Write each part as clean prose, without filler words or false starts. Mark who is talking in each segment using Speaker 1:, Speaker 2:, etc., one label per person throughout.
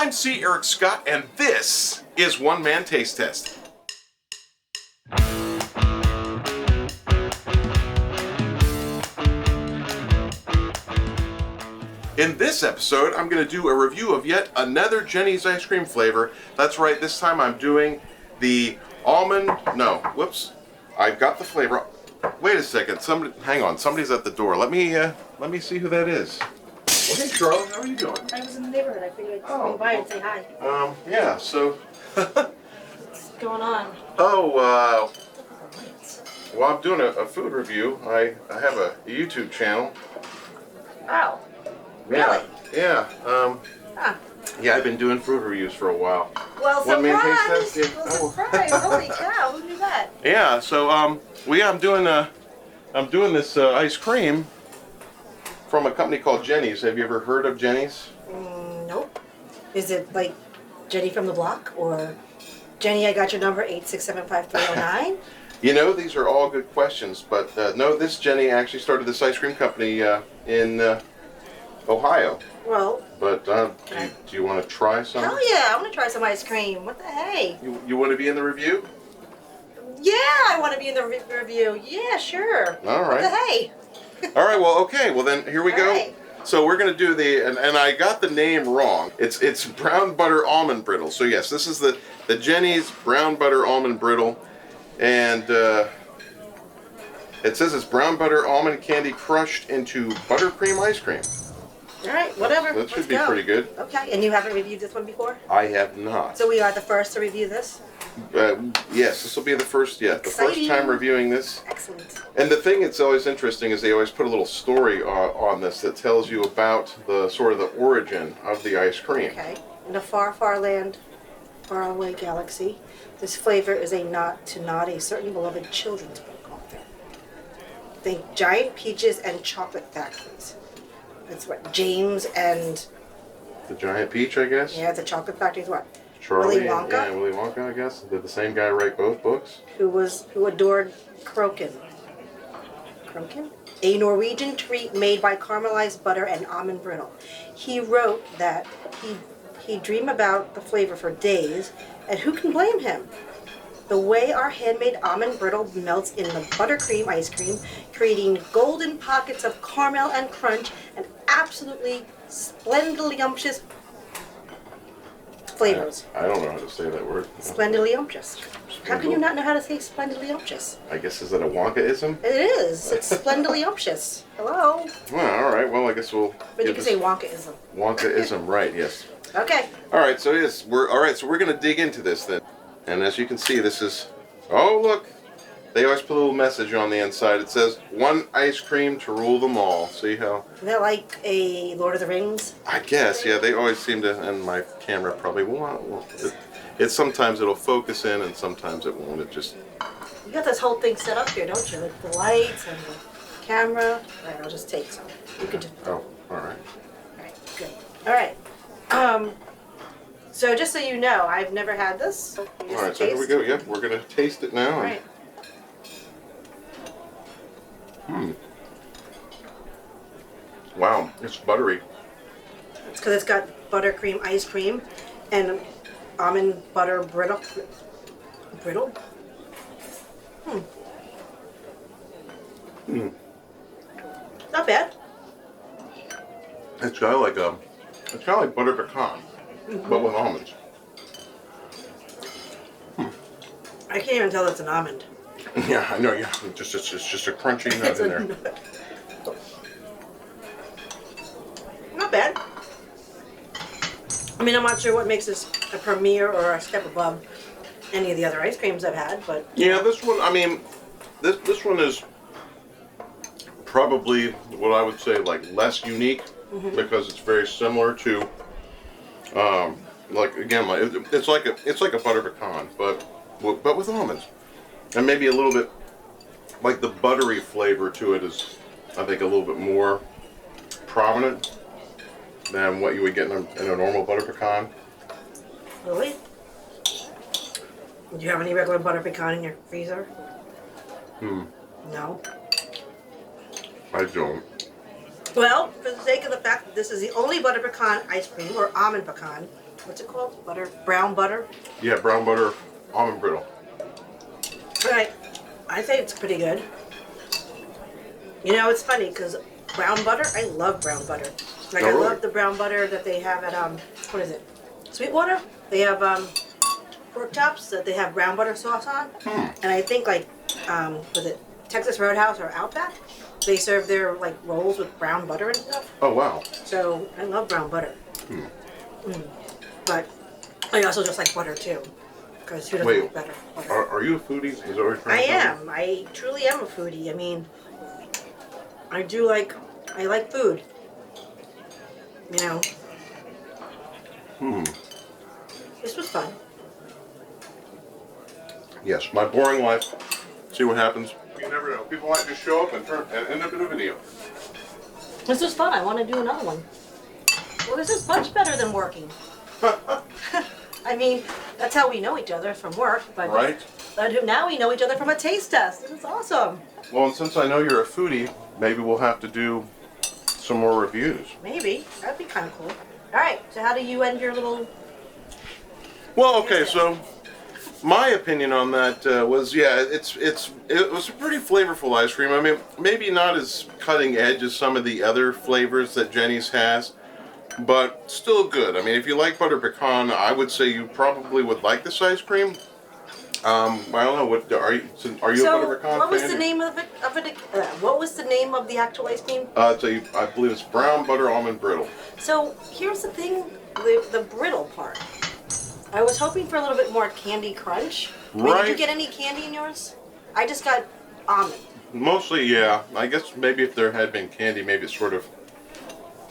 Speaker 1: I'm C. Eric Scott, and this is One Man Taste Test. In this episode, I'm going to do a review of yet another Jeni's ice cream flavor. That's right, this time I'm doing the almond, I've got the flavor. Wait a second, hang on, somebody's at the door. Let me see who that is. Well, hey Charlotte, how are you doing?
Speaker 2: I was in the neighborhood, I figured I'd swing by and say hi.
Speaker 1: Yeah, so...
Speaker 2: What's going on?
Speaker 1: Well, I'm doing a food review. I have a YouTube channel.
Speaker 2: Oh.
Speaker 1: Yeah,
Speaker 2: Really?
Speaker 1: yeah.
Speaker 2: Huh.
Speaker 1: Yeah, I've been doing food reviews for a while.
Speaker 2: Well,
Speaker 1: One Man
Speaker 2: surprise!
Speaker 1: Taste Test, yeah.
Speaker 2: Well, surprise! Holy cow! Who knew that?
Speaker 1: Yeah, so I'm doing this ice cream from a company called Jeni's. Have you ever heard of Jeni's?
Speaker 2: Nope. Is it like Jenny from the block or Jenny? I got your number 8675309.
Speaker 1: You know, these are all good questions, but no, this Jeni actually started this ice cream company in Ohio.
Speaker 2: Well.
Speaker 1: But do you want to try some?
Speaker 2: Hell yeah! I want to try some ice cream. What the hey?
Speaker 1: You want to be in the review?
Speaker 2: Yeah, I want to be in the review. Yeah, sure.
Speaker 1: All right.
Speaker 2: What the hey?
Speaker 1: All right. Well, okay. Well, then here we go.
Speaker 2: Right.
Speaker 1: So we're gonna do and I got the name wrong. It's brown butter almond brittle. So yes, this is the Jeni's brown butter almond brittle, and it says it's brown butter almond candy crushed into buttercream ice cream.
Speaker 2: All right, whatever.
Speaker 1: That should be pretty good.
Speaker 2: Okay, and you haven't reviewed this one before?
Speaker 1: I have not.
Speaker 2: So we are the first to review this?
Speaker 1: Yes, this will be the first
Speaker 2: Exciting.
Speaker 1: time reviewing this.
Speaker 2: Excellent.
Speaker 1: And the thing that's always interesting is they always put a little story on this that tells you about the sort of the origin of the ice cream.
Speaker 2: Okay. In a far, far land, far away galaxy, this flavor is a nod to a certain beloved children's book author. Think giant peaches and chocolate factories. That's what James and...
Speaker 1: The Giant Peach, I guess?
Speaker 2: Yeah, the chocolate factory is what?
Speaker 1: Charlie,
Speaker 2: Willy Wonka?
Speaker 1: Yeah, Willy Wonka, I guess. Did the same guy write both books?
Speaker 2: Who adored Crokin. Crokin? A Norwegian treat made by caramelized butter and almond brittle. He wrote that he'd dream about the flavor for days, and who can blame him? The way our handmade almond brittle melts in the buttercream ice cream, creating golden pockets of caramel and crunch and absolutely splendidly umptious flavors.
Speaker 1: I don't know how to say that word.
Speaker 2: Splendidly umptious. How can you not know how to say splendidly umptious?
Speaker 1: I guess, is that a Wonka-ism?
Speaker 2: It is. It's splendidly umptious. Hello.
Speaker 1: Well, all right. Well, I guess we'll...
Speaker 2: But you can say Wonka-ism.
Speaker 1: Wonka-ism, right, yes.
Speaker 2: Okay.
Speaker 1: All right, so yes, we're going to dig into this then. And as you can see, this is... Oh, look. They always put a little message on the inside. It says, one ice cream to rule them all. See how...
Speaker 2: Isn't that like a Lord of the Rings?
Speaker 1: I guess, yeah. They always seem to... And my camera probably won't. Sometimes it'll focus in and sometimes it won't. It just...
Speaker 2: You got this whole thing set up here, don't you? Like the lights and the camera. All right, I'll just take some. You can just...
Speaker 1: Oh, all right.
Speaker 2: All right, good. All right. So just so you know, I've never had this.
Speaker 1: All right, so here we go. Yep, we're going to taste it now.
Speaker 2: All right.
Speaker 1: Wow, it's buttery.
Speaker 2: It's because it's got buttercream ice cream and almond butter brittle. Brittle? Not bad.
Speaker 1: It's kind of like butter pecan, but with almonds.
Speaker 2: I can't even tell it's an almond.
Speaker 1: Yeah, I know. Yeah, it's just a crunchy nut
Speaker 2: It's
Speaker 1: in
Speaker 2: a
Speaker 1: there.
Speaker 2: nut. Not bad. I mean, I'm not sure what makes this a premier or a step above any of the other ice creams I've had, but...
Speaker 1: Yeah, this one, I mean, this one is probably what I would say like less unique because it's very similar to, it's like a butter pecan, but with almonds, and maybe a little bit like the buttery flavor to it is, I think, a little bit more prominent than what you would get in a normal butter pecan.
Speaker 2: Really? Do you have any regular butter pecan in your freezer? No?
Speaker 1: I don't.
Speaker 2: Well, for the sake of the fact that this is the only butter pecan ice cream, or almond pecan, what's it called? Butter, brown butter.
Speaker 1: Yeah, brown butter, almond brittle.
Speaker 2: Right. I say it's pretty good. You know, it's funny because brown butter, I love brown butter. Like,
Speaker 1: Oh,
Speaker 2: I
Speaker 1: really?
Speaker 2: love the brown butter that they have at, what is it? Sweetwater? They have, pork chops that they have brown butter sauce on. And I think, like, was it Texas Roadhouse or Outback? They serve their, like, rolls with brown butter and stuff.
Speaker 1: Oh, wow.
Speaker 2: So, I love brown butter. But I also just like butter, too. Because who doesn't
Speaker 1: Wait,
Speaker 2: like butter?
Speaker 1: are you a foodie? Is that what you're trying
Speaker 2: I
Speaker 1: to tell me?
Speaker 2: am. I truly am a foodie. I mean, I like food. You know. This was fun.
Speaker 1: Yes, my boring life. See what happens. You never know. People might just show up and end up in a video.
Speaker 2: This was fun. I want to do another one. Well, this is much better than working. I mean, that's how we know each other from work. But
Speaker 1: Right?
Speaker 2: now we know each other from a taste test. This is awesome.
Speaker 1: Well, and since I know you're a foodie, maybe we'll have to do some more reviews.
Speaker 2: Maybe. That'd be kind of cool. All right. So how do you end your little...
Speaker 1: Well, okay, so my opinion on that was, yeah, it was a pretty flavorful ice cream. I mean, maybe not as cutting edge as some of the other flavors that Jeni's has, but still good. I mean, if you like butter pecan, I would say you probably would like this ice cream. I don't know. What are you? Are you a butter pecan
Speaker 2: what was
Speaker 1: fan?
Speaker 2: the name of it? What was the name of the actual ice cream?
Speaker 1: I believe it's brown butter almond brittle.
Speaker 2: So here's the thing, the brittle part. I was hoping for a little bit more candy crunch. I mean, did you
Speaker 1: Right.
Speaker 2: get any candy in yours? I just got almond.
Speaker 1: Mostly, yeah. I guess maybe if there had been candy, maybe it sort of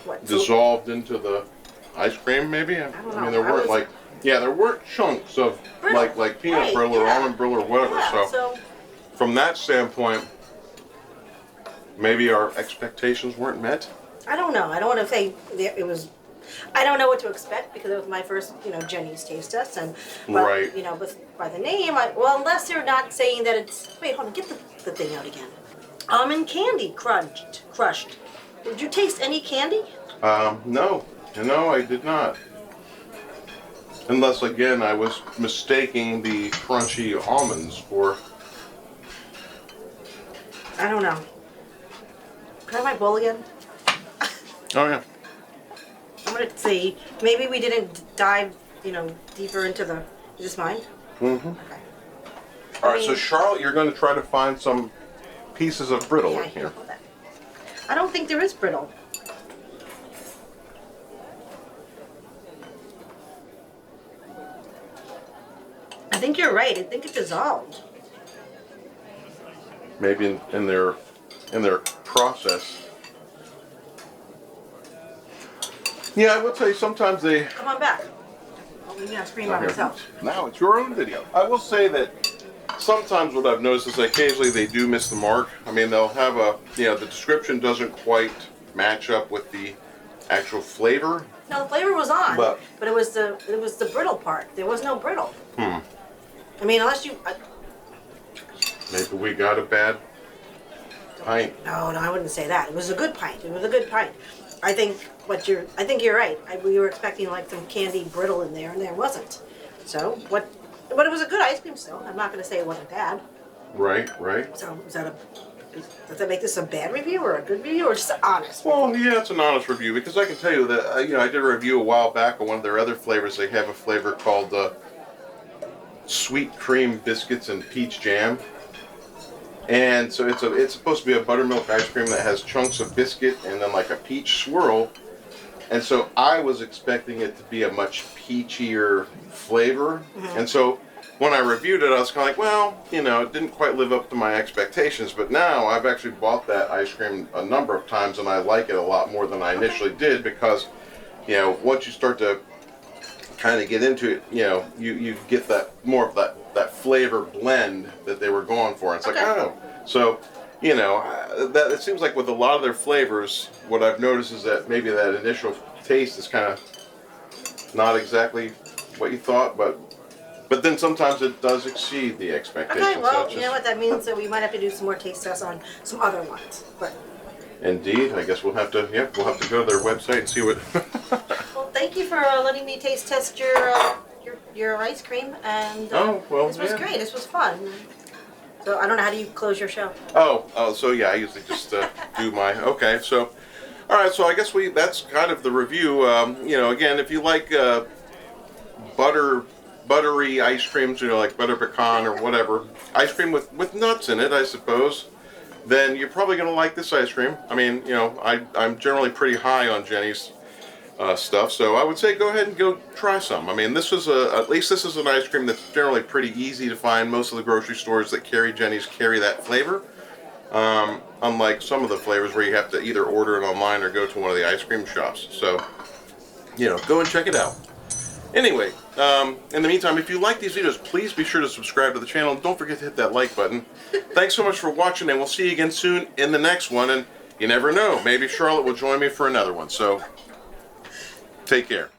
Speaker 2: What?
Speaker 1: dissolved into the ice cream. Maybe. I
Speaker 2: don't
Speaker 1: mean,
Speaker 2: know.
Speaker 1: there
Speaker 2: I
Speaker 1: weren't
Speaker 2: was-
Speaker 1: there weren't chunks of
Speaker 2: Brittle.
Speaker 1: like peanut
Speaker 2: Right,
Speaker 1: brittle or
Speaker 2: yeah.
Speaker 1: almond brittle or whatever.
Speaker 2: Yeah,
Speaker 1: So from that standpoint, maybe our expectations weren't met.
Speaker 2: I don't know. I don't want to say it was. I don't know what to expect because it was my first, Jeni's taste test, but,
Speaker 1: Right.
Speaker 2: but by the name, unless they're not saying that it's. Wait, hold on. Get the thing out again. Almond candy crushed. Did you taste any candy?
Speaker 1: No, I did not. Unless again, I was mistaking the crunchy almonds for.
Speaker 2: I don't know. Can I have my bowl again?
Speaker 1: Oh yeah.
Speaker 2: I'm gonna see. Maybe we didn't dive, deeper into the. Is this mine?
Speaker 1: Mm-hmm.
Speaker 2: Okay.
Speaker 1: All right,
Speaker 2: I
Speaker 1: so
Speaker 2: mean-
Speaker 1: Charlotte, you're going to try to find some pieces of brittle
Speaker 2: Yeah,
Speaker 1: in here.
Speaker 2: that. I don't think there is brittle. I think you're right. I think it dissolved.
Speaker 1: Maybe in their process. Yeah, I would say sometimes they.
Speaker 2: Come on back. Oh, maybe I'll scream by
Speaker 1: Okay.
Speaker 2: myself.
Speaker 1: Now it's your own video. I will say that sometimes what I've noticed is occasionally they do miss the mark. I mean, they'll have the description doesn't quite match up with the actual flavor.
Speaker 2: No, the flavor was on,
Speaker 1: But-
Speaker 2: but it was the brittle part. There was no brittle. I mean, unless you.
Speaker 1: Maybe we got a bad pint.
Speaker 2: No, I wouldn't say that. It was a good pint. It was a good pint. I think you're right. We were expecting like some candy brittle in there, and there wasn't. So what? But it was a good ice cream still. I'm not going to say it wasn't bad.
Speaker 1: Right.
Speaker 2: So does that make this a bad review or a good review or just honest?
Speaker 1: Well, yeah, it's an honest review because I can tell you that I did a review a while back on one of their other flavors. They have a flavor called sweet cream biscuits and peach jam, and so it's supposed to be a buttermilk ice cream that has chunks of biscuit and then like a peach swirl. And so I was expecting it to be a much peachier flavor, and so when I reviewed it, I was kind of like, well, it didn't quite live up to my expectations. But now I've actually bought that ice cream a number of times, and I like it a lot more than I initially did because, once you start to kind of get into it, you get that more of that flavor blend that they were going for. It's like,
Speaker 2: Okay.
Speaker 1: oh, so that it seems like with a lot of their flavors, what I've noticed is that maybe that initial taste is kind of not exactly what you thought, but then sometimes it does exceed the expectations.
Speaker 2: Okay, well,
Speaker 1: So it's
Speaker 2: you know what that means? So we might have to do some more taste tests on some other ones. But
Speaker 1: Indeed. I guess we'll have to. Yep, we'll have to go to their website and see what.
Speaker 2: Well, thank you for letting me taste test your ice cream, and
Speaker 1: Oh, well,
Speaker 2: this was
Speaker 1: yeah.
Speaker 2: great. This was fun. So I don't know, how do you close your show?
Speaker 1: Oh, so yeah, I usually just do my. Okay, so. All right, so I guess that's kind of the review. You know, again, if you like buttery ice creams, you know, like butter pecan or whatever, ice cream with nuts in it, I suppose, then you're probably going to like this ice cream. I mean, you know, I'm generally pretty high on Jeni's stuff, so I would say go ahead and go try some. I mean, at least this is an ice cream that's generally pretty easy to find. Most of the grocery stores that carry Jeni's carry that flavor. Unlike some of the flavors where you have to either order it online or go to one of the ice cream shops. So, you know, go and check it out. Anyway, in the meantime, if you like these videos, please be sure to subscribe to the channel. Don't forget to hit that like button. Thanks so much for watching, and we'll see you again soon in the next one. And you never know, maybe Charlotte will join me for another one. So, take care.